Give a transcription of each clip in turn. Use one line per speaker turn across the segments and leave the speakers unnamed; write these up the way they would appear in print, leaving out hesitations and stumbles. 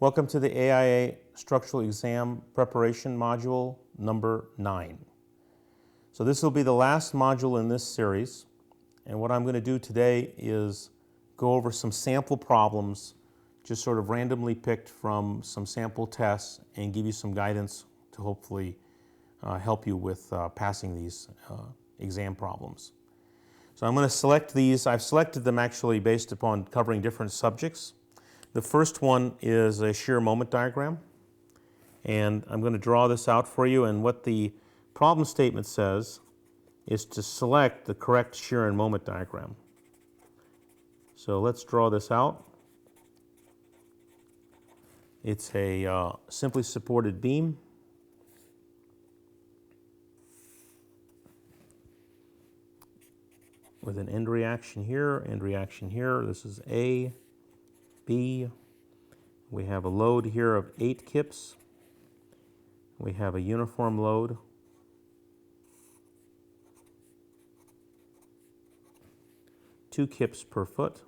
Welcome to the AIA Structural Exam Preparation Module number 9. So this will be the last module in this series, and what I'm going to do today is go over some sample problems just sort of randomly picked from some sample tests and give you some guidance to hopefully help you with passing these exam problems. So I'm going to select these. I've selected them actually based upon covering different subjects. The first one is a shear moment diagram, and I'm going to draw this out for you, and what the problem statement says is to select the correct shear and moment diagram. So let's draw this out. It's a simply supported beam. With an end reaction here, end reaction here. This is A, B. We have a load here of 8 kips. We have a uniform load. Two kips per foot.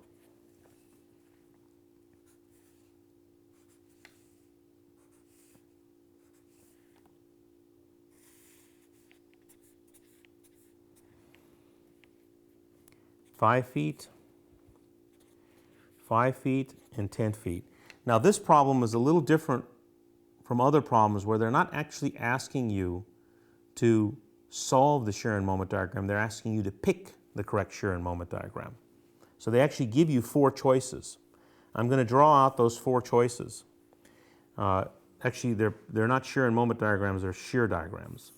Five feet, 5 feet, and 10 feet. Now this problem is a little different from other problems where they're not actually asking you to solve the shear and moment diagram. They're asking you to pick the correct shear and moment diagram. So they actually give you 4 choices. I'm going to draw out those 4 choices. Actually, they're not shear and moment diagrams, they're shear diagrams.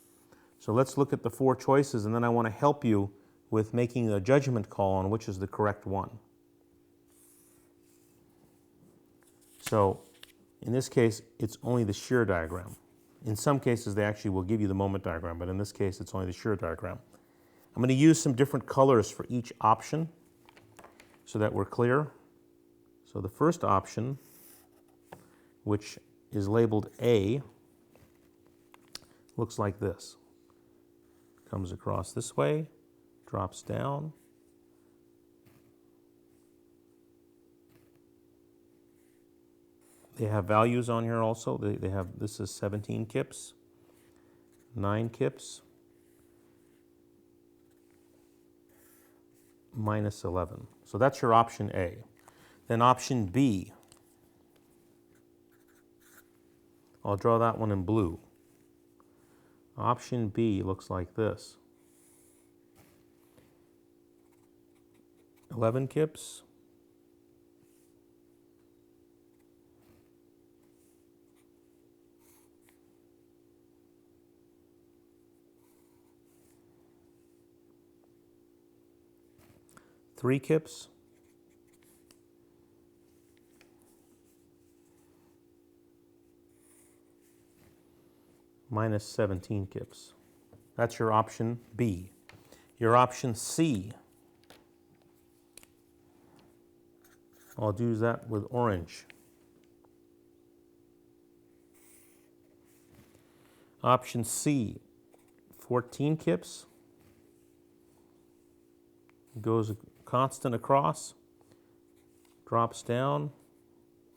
So let's look at the 4 choices, and then I want to help you with making a judgment call on which is the correct one. So in this case, it's only the shear diagram. In some cases, they actually will give you the moment diagram, but in this case, it's only the shear diagram. I'm going to use some different colors for each option so that we're clear. So the first option, which is labeled A, looks like this. Comes across this way, drops down. They have values on here also. They have, this is 17 kips, 9 kips, minus 11. So that's your option A. Then option B, I'll draw that one in blue. Option B looks like this. 11 kips, 3 kips, minus 17 kips. That's your option B. Your option C, I'll do that with orange. Option C, 14 kips, goes constant across, drops down,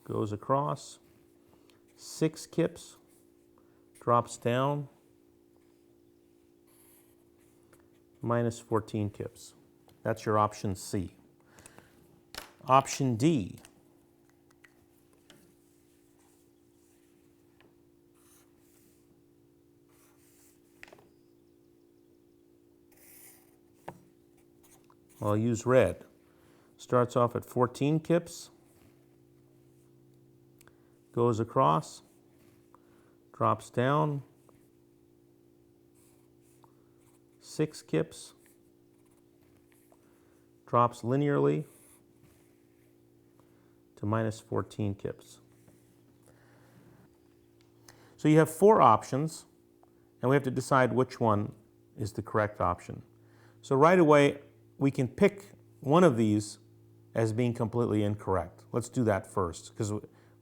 goes across, 6 kips, drops down, minus 14 kips. That's your option C. Option D, I'll use red. Starts off at 14 kips, goes across, drops down, 6 kips, drops linearly to minus 14 kips. So you have 4 options, and we have to decide which one is the correct option. So right away, we can pick one of these as being completely incorrect. Let's do that first, because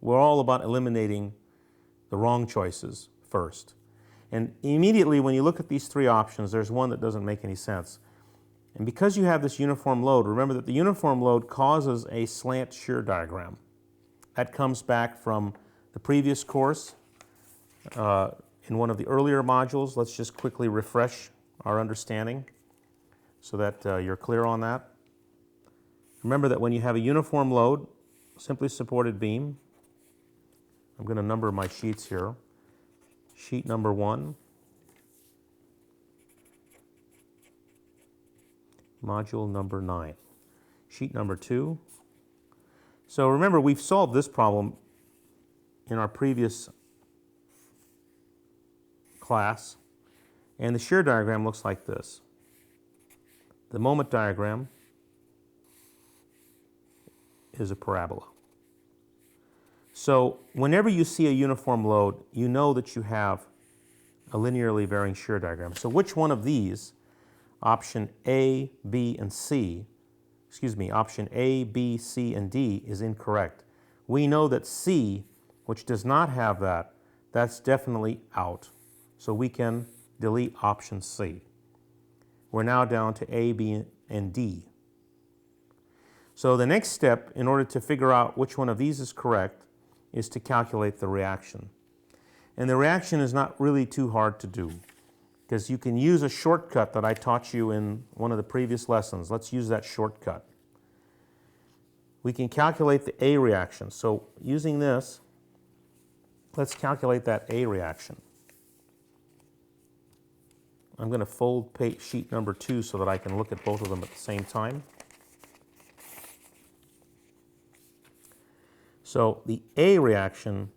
we're all about eliminating the wrong choices first. And immediately when you look at these 3 options, there's one that doesn't make any sense. And because you have this uniform load, remember that the uniform load causes a slant shear diagram. That comes back from the previous course in one of the earlier modules. Let's just quickly refresh our understanding so that you're clear on that. Remember that when you have a uniform load, simply supported beam, I'm going to number my sheets here. Sheet number 1, module number 9. Sheet number 2. So remember, we've solved this problem in our previous class, and the shear diagram looks like this. The moment diagram is a parabola. So whenever you see a uniform load, you know that you have a linearly varying shear diagram. So which one of these, option A, B, and C, option A, B, C, and D is incorrect? We know that C, which does not have that, that's definitely out. So we can delete option C. We're now down to A, B, and D. So the next step, in order to figure out which one of these is correct, is to calculate the reaction. And the reaction is not really too hard to do, because you can use a shortcut that I taught you in one of the previous lessons. Let's use that shortcut. We can calculate the A reaction. So using this, let's calculate that A reaction. I'm going to fold sheet number 2 so that I can look at both of them at the same time. So the A reaction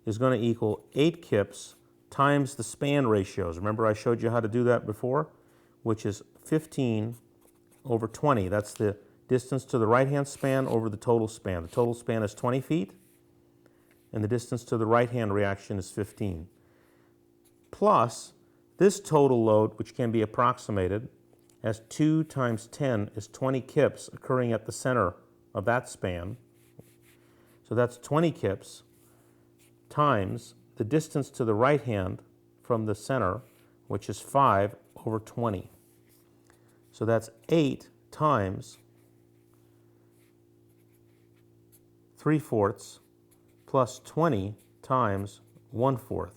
is going to equal 8 kips times the span ratios. Remember I showed you how to do that before, which is 15 over 20. That's the distance to the right-hand span over the total span. The total span is 20 feet, and the distance to the right-hand reaction is 15. Plus this total load, which can be approximated as 2 times 10 is 20 kips occurring at the center of that span. So that's 20 kips times the distance to the right hand from the center, which is 5 over 20. So that's 8 times 3/4 plus 20 times 1/4,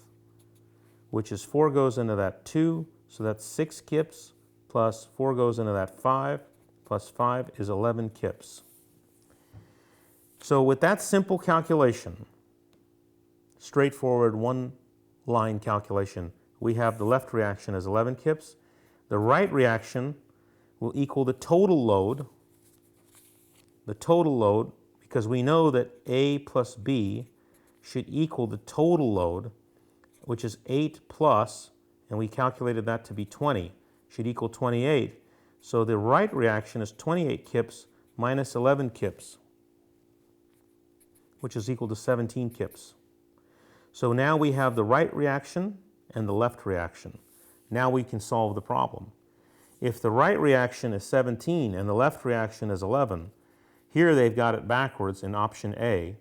which is 4 goes into that 2, so that's 6 kips, plus 4 goes into that 5, plus 5 is 11 kips. So with that simple calculation, straightforward one-line calculation, we have the left reaction as 11 kips. The right reaction will equal the total load, because we know that A plus B should equal the total load, which is 8 plus, and we calculated that to be 20, should equal 28. So the right reaction is 28 kips minus 11 kips, which is equal to 17 kips. So now we have the right reaction and the left reaction. Now we can solve the problem. If the right reaction is 17 and the left reaction is 11, here they've got it backwards in option A.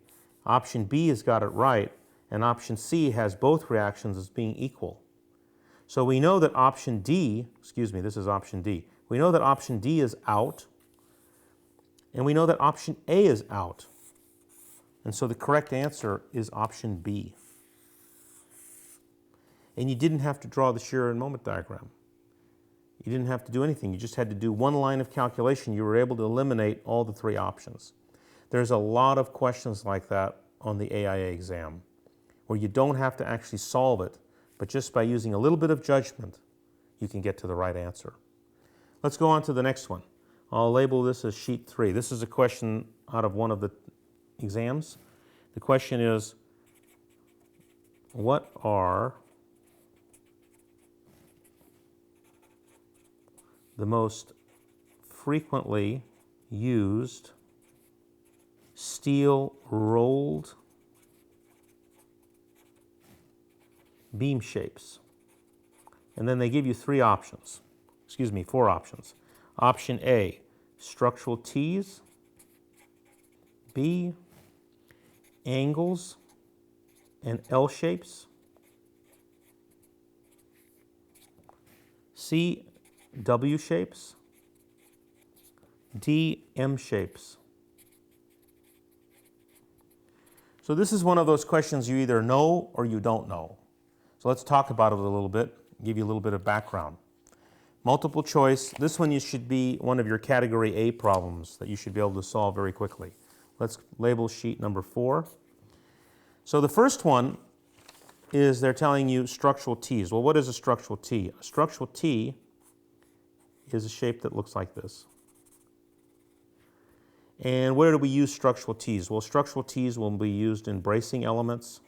Option B has got it right, and option C has both reactions as being equal. So we know that option D, this is option D. We know that option D is out, and we know that option A is out. And so the correct answer is option B. And you didn't have to draw the shear and moment diagram. You didn't have to do anything. You just had to do one line of calculation. You were able to eliminate all the 3 options. There's a lot of questions like that on the AIA exam, where you don't have to actually solve it, but just by using a little bit of judgment, you can get to the right answer. Let's go on to the next one. I'll label this as sheet 3. This is a question out of one of the exams. The question is, what are the most frequently used steel rolled beam shapes? And then they give you 4 options. Option A, structural T's. B, angles and L shapes. C, W shapes. D, M shapes. So this is one of those questions you either know or you don't know. So let's talk about it a little bit, give you a little bit of background. Multiple choice, this one should be one of your category A problems that you should be able to solve very quickly. Let's label sheet number 4. So the first one is they're telling you structural T's. Well, what is a structural T? A structural T is a shape that looks like this. And where do we use structural T's? Well, structural T's will be used in bracing elements.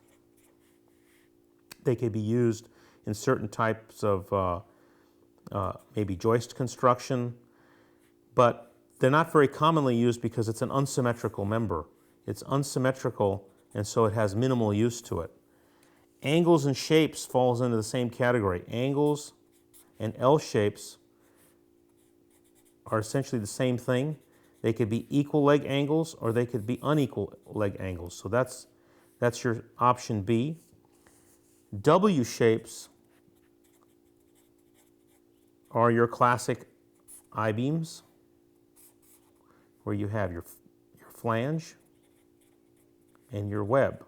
They can be used in certain types of maybe joist construction, but they're not very commonly used because it's an unsymmetrical member. It's unsymmetrical, and so it has minimal use to it. Angles and shapes falls into the same category. Angles and L shapes are essentially the same thing. They could be equal leg angles or they could be unequal leg angles. So that's your option B. W shapes are your classic I-beams, where you have your flange and your web.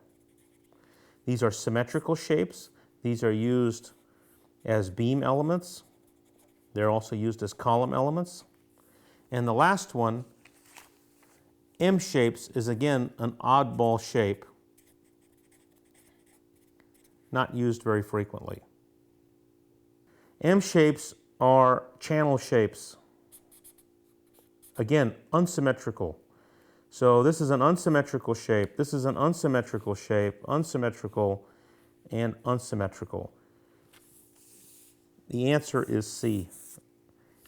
These are symmetrical shapes. These are used as beam elements. They're also used as column elements. And the last one, M shapes, is again an oddball shape, not used very frequently. M shapes are channel shapes. Again, unsymmetrical. So this is an unsymmetrical shape, this is an unsymmetrical shape, unsymmetrical, and unsymmetrical. The answer is C,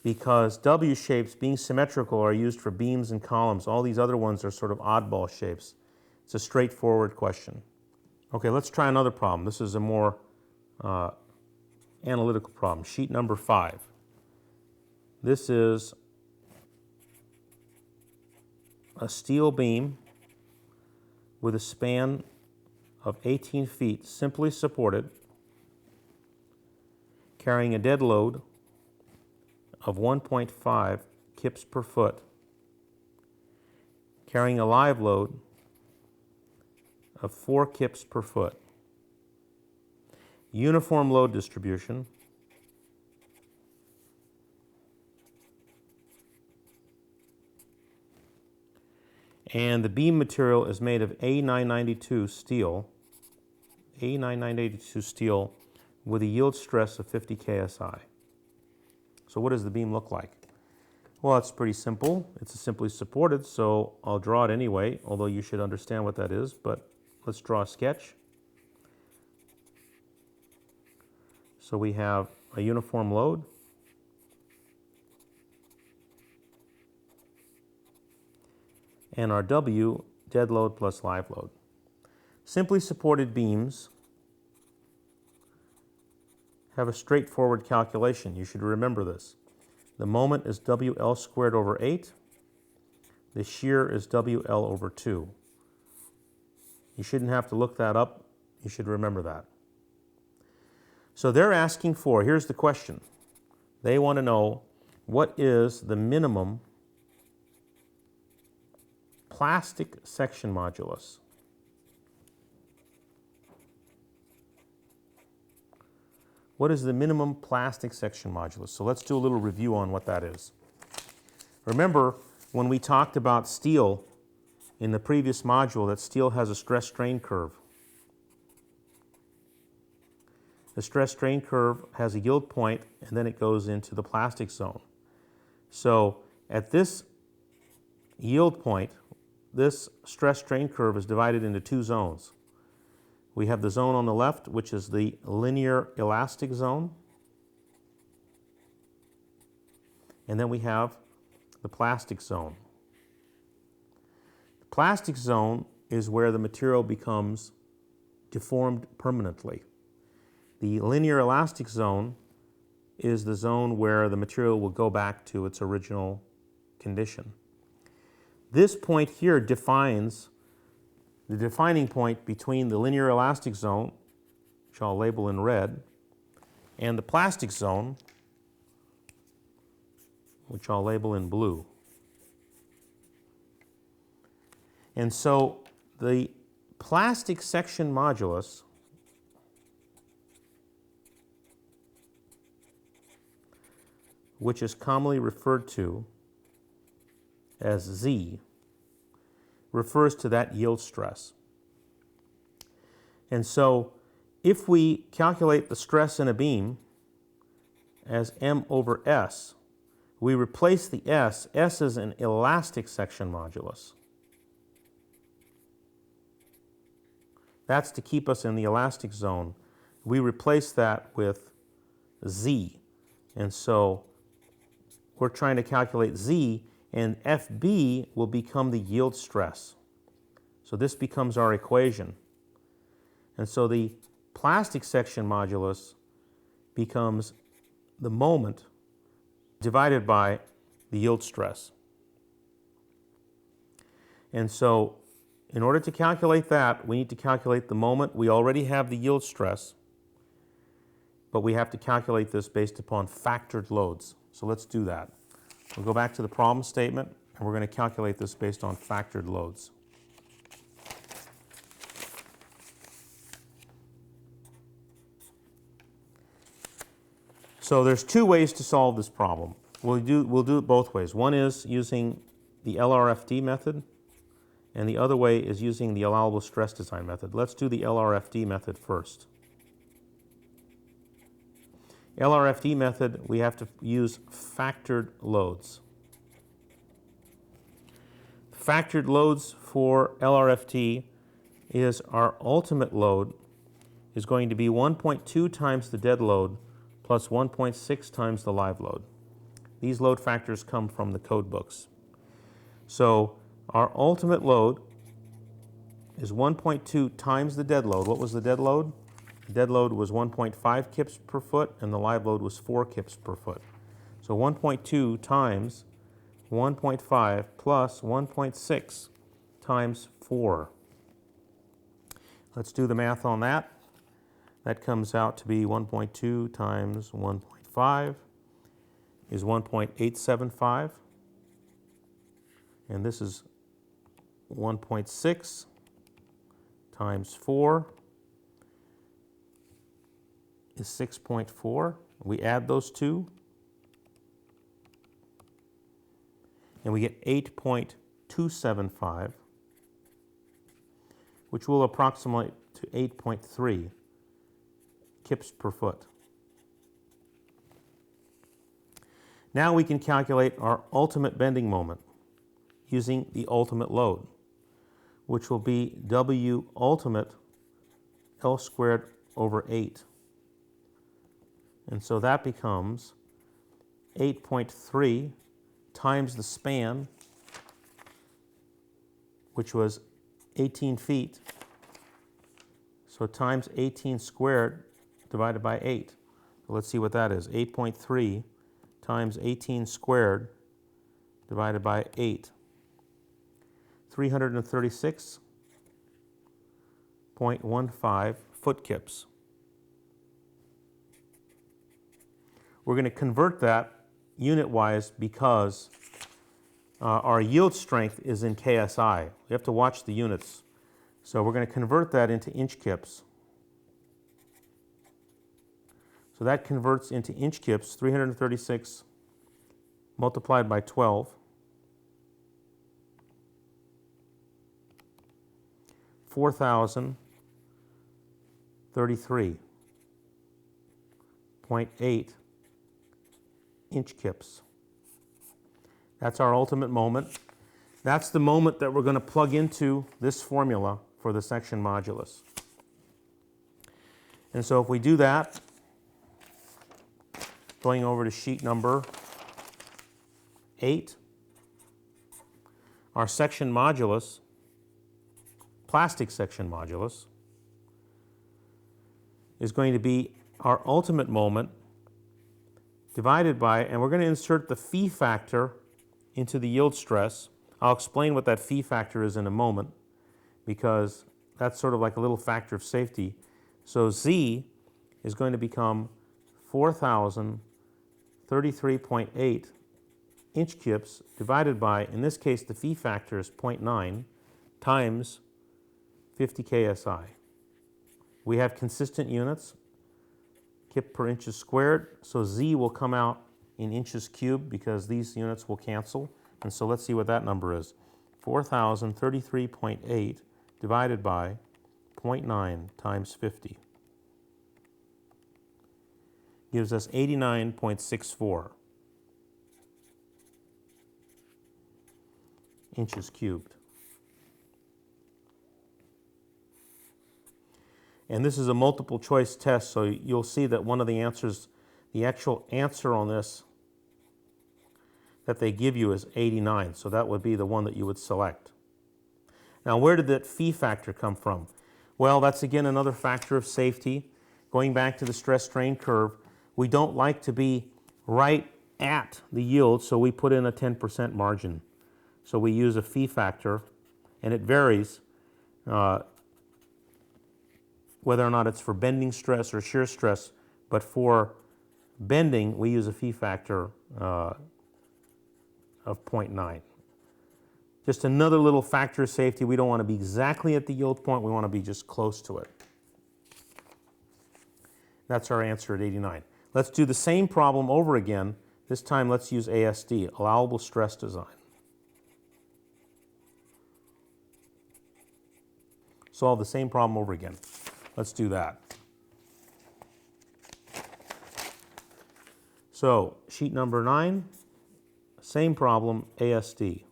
because W shapes, being symmetrical, are used for beams and columns. All these other ones are sort of oddball shapes. It's a straightforward question. Okay, let's try another problem. This is a more analytical problem. Sheet number 5. This is a steel beam with a span of 18 feet, simply supported, carrying a dead load of 1.5 kips per foot, carrying a live load of 4 kips per foot. Uniform load distribution. And the beam material is made of A992 steel, A992 steel with a yield stress of 50 KSI. So what does the beam look like? Well, it's pretty simple. It's simply supported, so I'll draw it anyway, although you should understand what that is, but let's draw a sketch. So we have a uniform load, and our W, dead load plus live load. Simply supported beams have a straightforward calculation. You should remember this. The moment is WL squared over 8. The shear is WL over 2. You shouldn't have to look that up. You should remember that. So they're asking for, here's the question. They want to know, what is the minimum plastic section modulus? What is the minimum plastic section modulus? So let's do a little review on what that is. Remember, when we talked about steel in the previous module, that steel has a stress-strain curve. The stress-strain curve has a yield point, and then it goes into the plastic zone. So at this yield point, this stress-strain curve is divided into 2 zones. We have the zone on the left, which is the linear elastic zone. And then we have the plastic zone. The plastic zone is where the material becomes deformed permanently. The linear elastic zone is the zone where the material will go back to its original condition. This point here defines the defining point between the linear elastic zone, which I'll label in red, and the plastic zone, which I'll label in blue. And so the plastic section modulus which is commonly referred to as Z, refers to that yield stress. And so if we calculate the stress in a beam as m over s, we replace the s. S is an elastic section modulus. That's to keep us in the elastic zone. We replace that with Z. And so we're trying to calculate Z, and FB will become the yield stress. So this becomes our equation. And so the plastic section modulus becomes the moment divided by the yield stress. And so in order to calculate that, we need to calculate the moment. We already have the yield stress, but we have to calculate this based upon factored loads. So let's do that. We'll go back to the problem statement, and we're going to calculate this based on factored loads. So there's two ways to solve this problem. We'll do it both ways. One is using the LRFD method, and the other way is using the allowable stress design method. Let's do the LRFD method first. LRFD method, we have to use factored loads. Factored loads for LRFD is our ultimate load is going to be 1.2 times the dead load plus 1.6 times the live load. These load factors come from the code books. So our ultimate load is 1.2 times the dead load. What was the dead load? The dead load was 1.5 kips per foot, and the live load was 4 kips per foot. So 1.2 times 1.5 plus 1.6 times 4. Let's do the math on that. That comes out to be 1.2 times 1.5 is 1.875. And this is 1.6 times 4 is 6.4. We add those two, and we get 8.275, which will approximate to 8.3 kips per foot. Now we can calculate our ultimate bending moment using the ultimate load, which will be W ultimate L squared over 8. And so that becomes 8.3 times the span, which was 18 feet. So times 18 squared divided by 8. So let's see what that is. 8.3 times 18 squared divided by 8. 336.15 foot kips. We're going to convert that unit-wise because our yield strength is in KSI. We have to watch the units. So we're going to convert that into inch kips. So that converts into inch kips, 336 multiplied by 12. 4,033.8 inch kips. That's our ultimate moment. That's the moment that we're going to plug into this formula for the section modulus. And so if we do that, going over to sheet number 8, our section modulus, plastic section modulus, is going to be our ultimate moment divided by, and we're going to insert the phi factor into the yield stress. I'll explain what that phi factor is in a moment because that's sort of like a little factor of safety. So Z is going to become 4,033.8 inch kips divided by, in this case, the phi factor is 0.9 times 50 KSI. We have consistent units, kip per inches squared, so Z will come out in inches cubed because these units will cancel. And so let's see what that number is. 4,033.8 divided by 0.9 times 50 gives us 89.64 inches cubed. And this is a multiple choice test, so you'll see that one of the answers, the actual answer on this that they give you is 89, so that would be the one that you would select. Now, where did that phi factor come from? Well, that's again another factor of safety. Going back to the stress strain curve, we don't like to be right at the yield, so we put in a 10% margin. So we use a phi factor, and it varies whether or not it's for bending stress or shear stress, but for bending, we use a phi factor of 0.9. Just another little factor of safety. We don't want to be exactly at the yield point, we want to be just close to it. That's our answer at 89. Let's do the same problem over again. This time let's use ASD, allowable stress design. Solve the same problem over again. Let's do that. So, sheet number 9, same problem, ASD.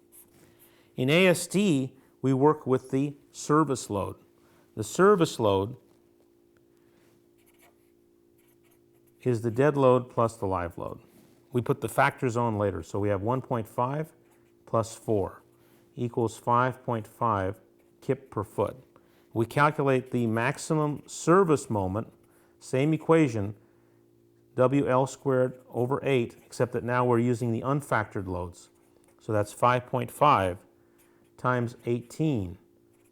In ASD, we work with the service load. The service load is the dead load plus the live load. We put the factors on later, so we have 1.5 plus 4 equals 5.5 kip per foot. We calculate the maximum service moment, same equation, WL squared over 8, except that now we're using the unfactored loads. So that's 5.5 times 18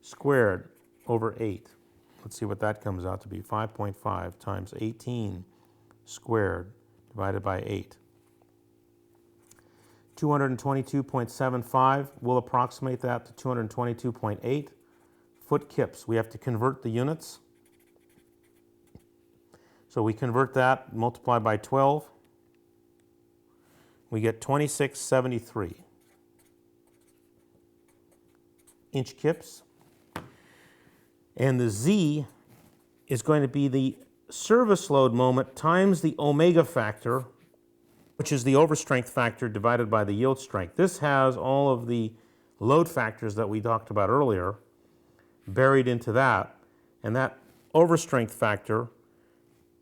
squared over 8. Let's see what that comes out to be. 5.5 times 18 squared divided by 8. 222.75, we'll approximate that to 222.8. Foot kips, we have to convert the units. So we convert that, multiply by 12. We get 2673 inch kips. And the Z is going to be the service load moment times the omega factor, which is the overstrength factor divided by the yield strength. This has all of the load factors that we talked about earlier buried into that, and that overstrength factor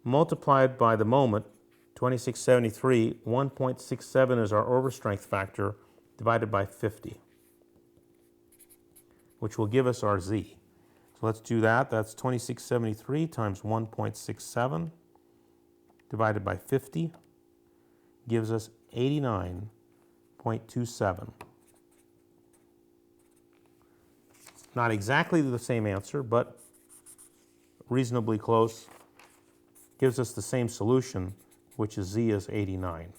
multiplied by the moment, 2673, 1.67 is our overstrength factor divided by 50, which will give us our Z. So let's do that. That's 2673 times 1.67 divided by 50 gives us 89.27. Not exactly the same answer, but reasonably close. Gives us the same solution, which is Z is 89.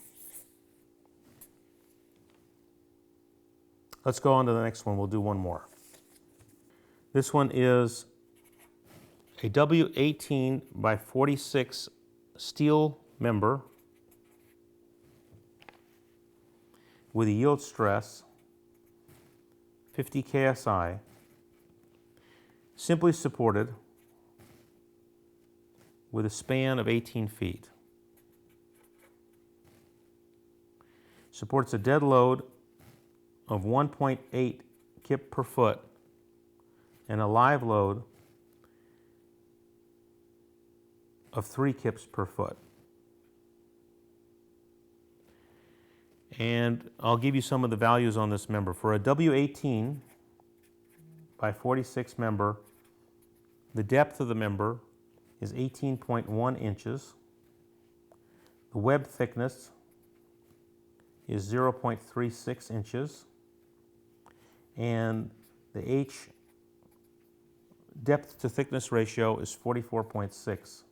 Let's go on to the next one. We'll do one more. This one is a W18 by 46 steel member with a yield stress 50 KSI, simply supported with a span of 18 feet. Supports a dead load of 1.8 kip per foot and a live load of 3 kips per foot. And I'll give you some of the values on this member. For a W18 by 46 member, the depth of the member is 18.1 inches. The web thickness is 0.36 inches. And the H depth to thickness ratio is 44.6.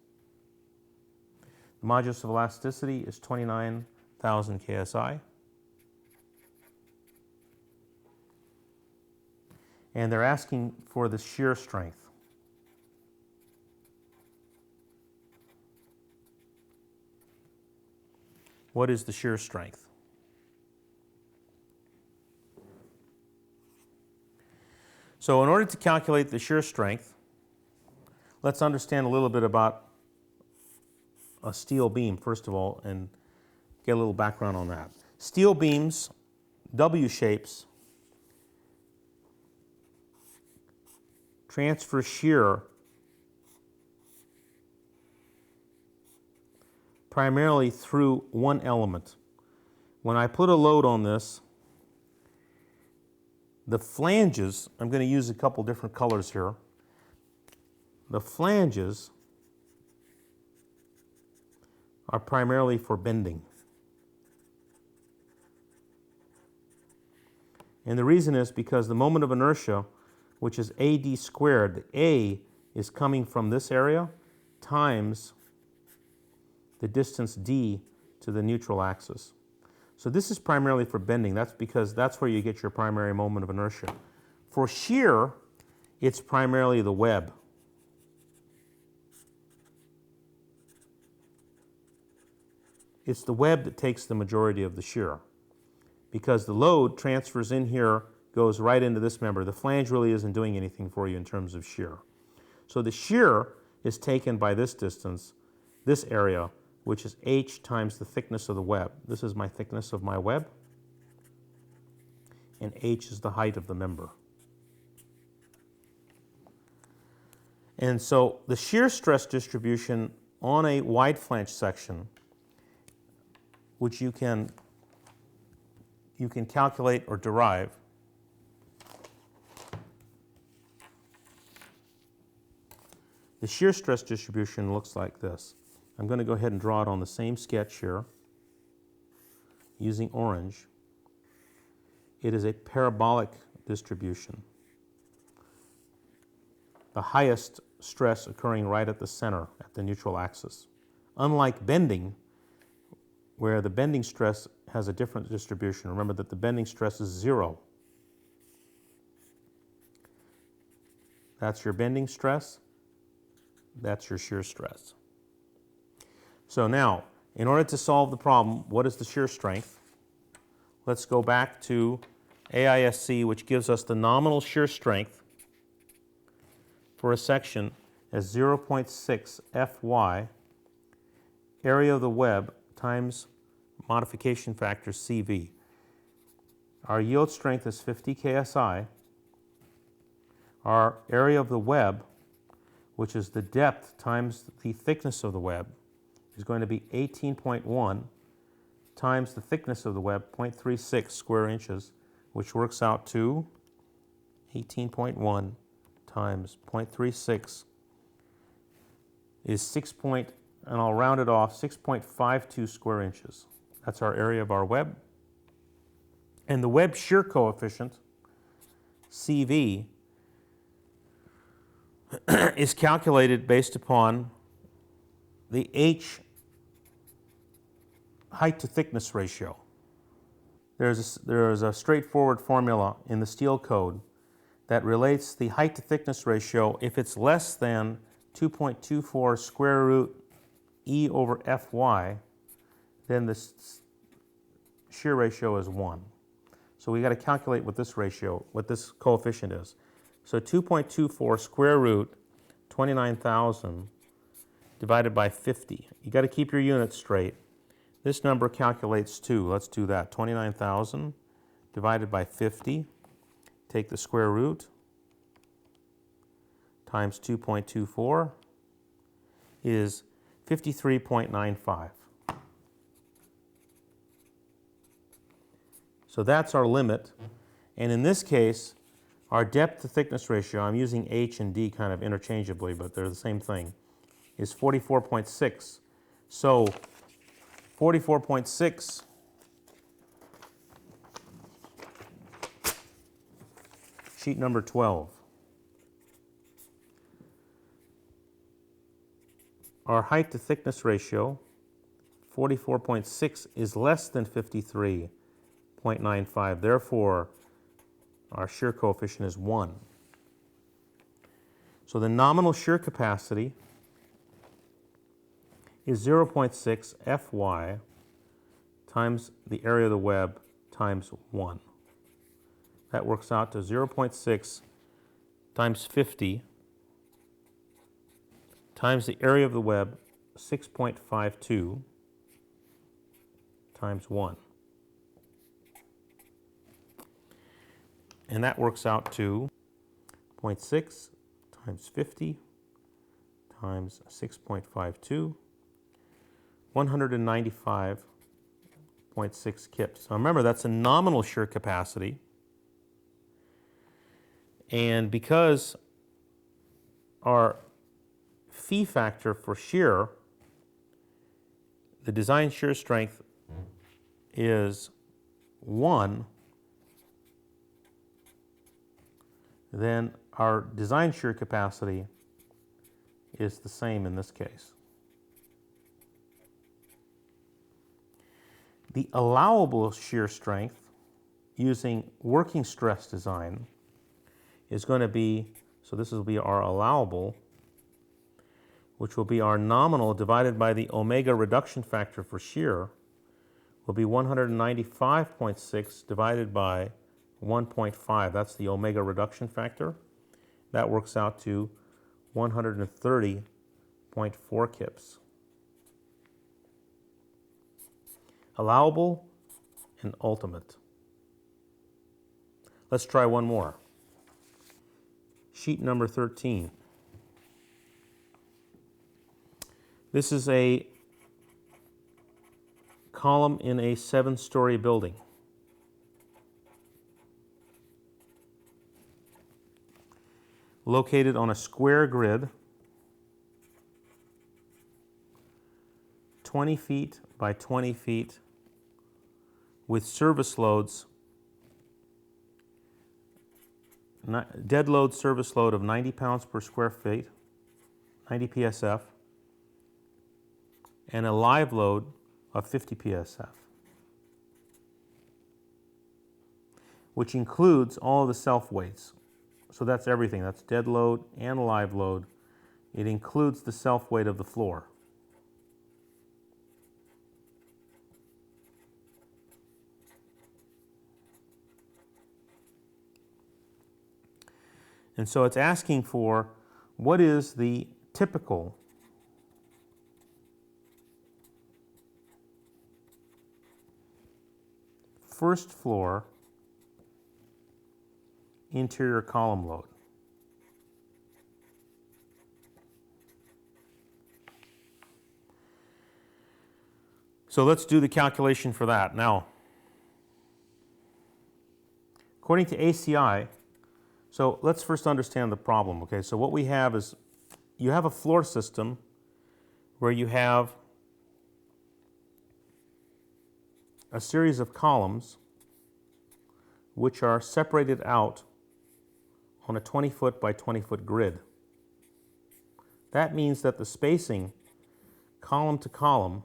The modulus of elasticity is 29,000 KSI. And they're asking for the shear strength. what is the shear strength? So in order to calculate the shear strength, let's understand a little bit about a steel beam, first of all, and get a little background on that. Steel beams, W shapes, transfer shear primarily through one element. When I put a load on this, the flanges, I'm going to use a couple different colors here. The flanges are primarily for bending. And the reason is because the moment of inertia, which is AD squared, the A is coming from this area times the distance D to the neutral axis. So this is primarily for bending. That's because that's where you get your primary moment of inertia. For shear, it's primarily the web. It's the web that takes the majority of the shear, because the load transfers in here, goes right into this member. The flange really isn't doing anything for you in terms of shear. So the shear is taken by this distance, this area, which is h times the thickness of the web. This is my thickness of my web, and h is the height of the member. And so the shear stress distribution on a wide flange section, which you can calculate or derive, the shear stress distribution looks like this. I'm going to go ahead and draw it on the same sketch here using orange. It is a parabolic distribution. The highest stress occurring right at the center, at the neutral axis. Unlike bending, where the bending stress has a different distribution. Remember that the bending stress is 0. That's your bending stress. That's your shear stress. So now, in order to solve the problem, what is the shear strength? Let's go back to AISC, which gives us the nominal shear strength for a section as 0.6 Fy, area of the web, times modification factor CV. Our yield strength is 50 KSI. Our area of the web, which is the depth times the thickness of the web, is going to be 18.1 times the thickness of the web, 0.36 square inches, which works out to 18.1 times 0.36 is 6 point, and I'll round it off, 6.52 square inches. That's our area of our web. And the web shear coefficient, CV, is calculated based upon the H height to thickness ratio. There is a straightforward formula in the steel code that relates the height to thickness ratio. If it's less than 2.24 square root E over Fy, then the shear ratio is 1. So we got to calculate what this ratio, what this coefficient is. So 2.24 square root 29,000 divided by 50. You got to keep your units straight. This number calculates 2. Let's do that. 29,000 divided by 50. Take the square root times 2.24 is 53.95. So that's our limit. And in this case, our depth to thickness ratio, I'm using H and D kind of interchangeably, but they're the same thing, is 44.6. So 44.6 sheet number 12. Our height to thickness ratio, 44.6, is less than 53.95. Therefore, our shear coefficient is 1. So the nominal shear capacity is 0.6 Fy times the area of the web times 1. That works out to 0.6 times 50 times the area of the web, 6.52 times 1. And that works out to 0.6 times 50 times 6.52, 195.6 kips. Now remember, that's a nominal shear capacity. And because our phi factor for shear, the design shear strength is 1, then our design shear capacity is the same in this case. The allowable shear strength using working stress design is going to be, so this will be our allowable, which will be our nominal divided by the omega reduction factor for shear, will be 195.6 divided by 1.5. That's the omega reduction factor. That works out to 130.4 kips. Allowable and ultimate. Let's try one more. Sheet number 13. This is a column in a 7-story building. Located on a square grid, 20 feet by 20 feet, with service loads, dead load service load of 90 pounds per square feet, 90 PSF, and a live load of 50 PSF, which includes all of the self weights. So that's everything. That's dead load and live load. It includes the self weight of the floor. And so it's asking for what is the typical first floor interior column load. So let's do the calculation for that. Now, according to ACI, so let's first understand the problem. Okay, so what we have is you have a floor system where you have a series of columns which are separated out on a 20-foot by 20-foot grid. That means that the spacing column to column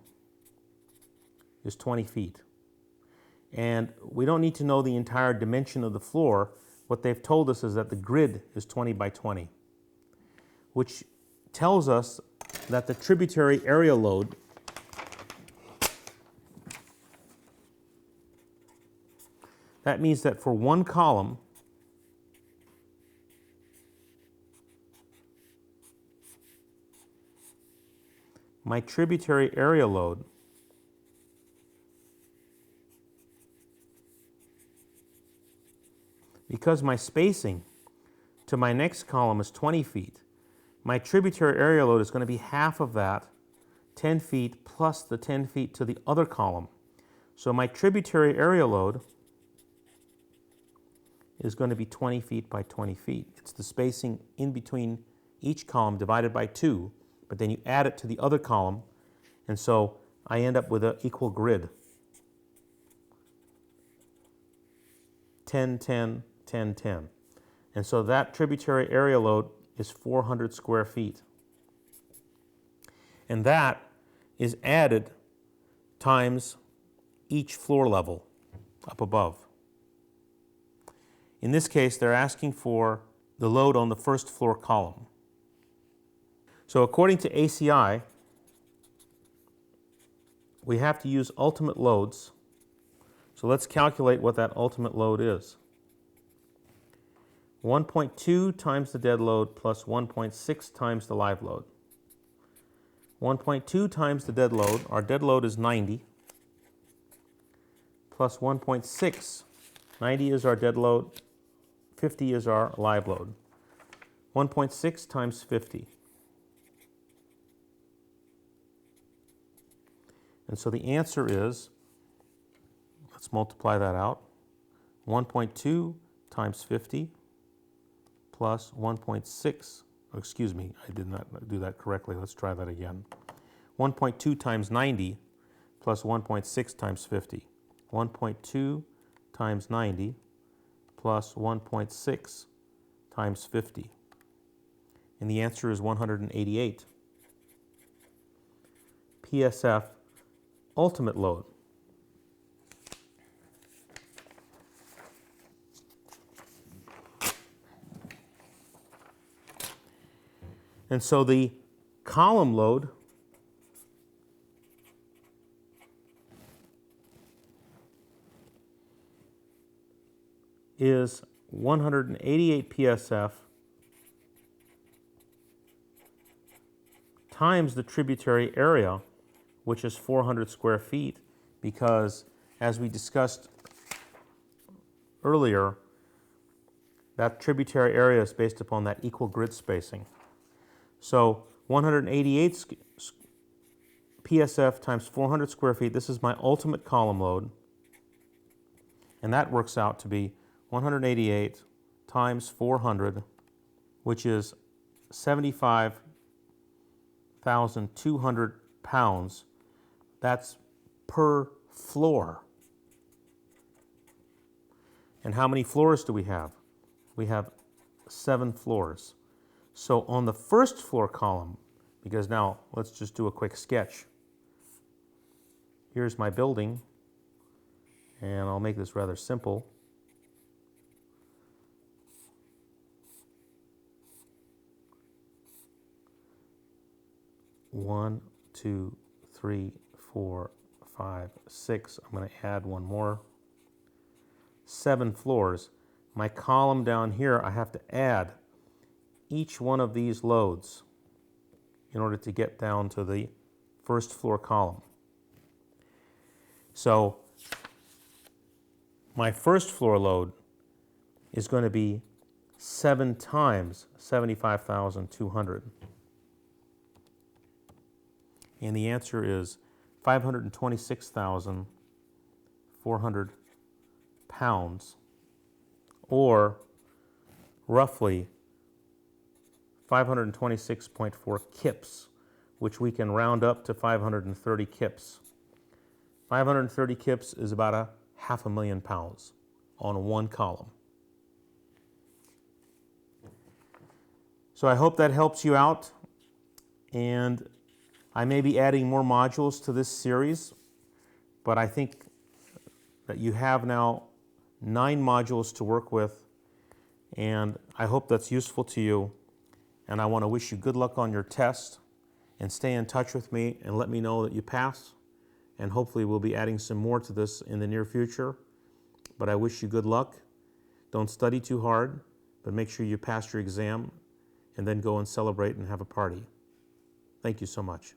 is 20 feet. And we don't need to know the entire dimension of the floor. What they've told us is that the grid is 20 by 20, which tells us that the tributary area load that means that for one column, my tributary area load because my spacing to my next column is 20 feet, my tributary area load is going to be half of that, 10 feet plus the 10 feet to the other column. So my tributary area load is going to be 20 feet by 20 feet. It's the spacing in between each column divided by 2, but then you add it to the other column, and so I end up with an equal grid. 10, 10, 10, 10. And so that tributary area load is 400 square feet. And that is added times each floor level up above. In this case, they're asking for the load on the first floor column. So according to ACI, we have to use ultimate loads So let's calculate what that ultimate load is. 1.2 times the dead load plus 1.6 times the live load. 1.2 times the dead load, our dead load is 90, plus 1.6. 90 is our dead load, 50 is our live load. 1.6 times 50. And so the answer is, let's multiply that out, 1.2 times 50 plus 1.6, excuse me, I did not do that correctly, let's try that again. 1.2 times 90 plus 1.6 times 50. 1.2 times 90 plus 1.6 times 50. And the answer is 188. PSF ultimate load. And so the column load is 188 PSF times the tributary area, which is 400 square feet, because as we discussed earlier, that tributary area is based upon that equal grid spacing. So 188 PSF times 400 square feet, this is my ultimate column load, and that works out to be 188 times 400, which is 75,200 pounds. That's per floor. And how many floors do we have? We have 7 floors. So on the first floor column, because now let's just do a quick sketch. Here's my building, and I'll make this rather simple. One, 2, 3, 4, 5, 6. I'm going to add one more. 7 floors. My column down here, I have to add each one of these loads in order to get down to the first floor column. So my first floor load is going to be 7 times 75,200. And the answer is 526,400 pounds, or roughly 526.4 kips, which we can round up to 530 kips. 530 kips is about 500,000 pounds on one column. So I hope that helps you out, and I may be adding more modules to this series, but I think that you have now 9 modules to work with, and I hope that's useful to you. And I want to wish you good luck on your test, and stay in touch with me and let me know that you pass. And hopefully we'll be adding some more to this in the near future. But I wish you good luck. Don't study too hard, but make sure you pass your exam and then go and celebrate and have a party. Thank you so much.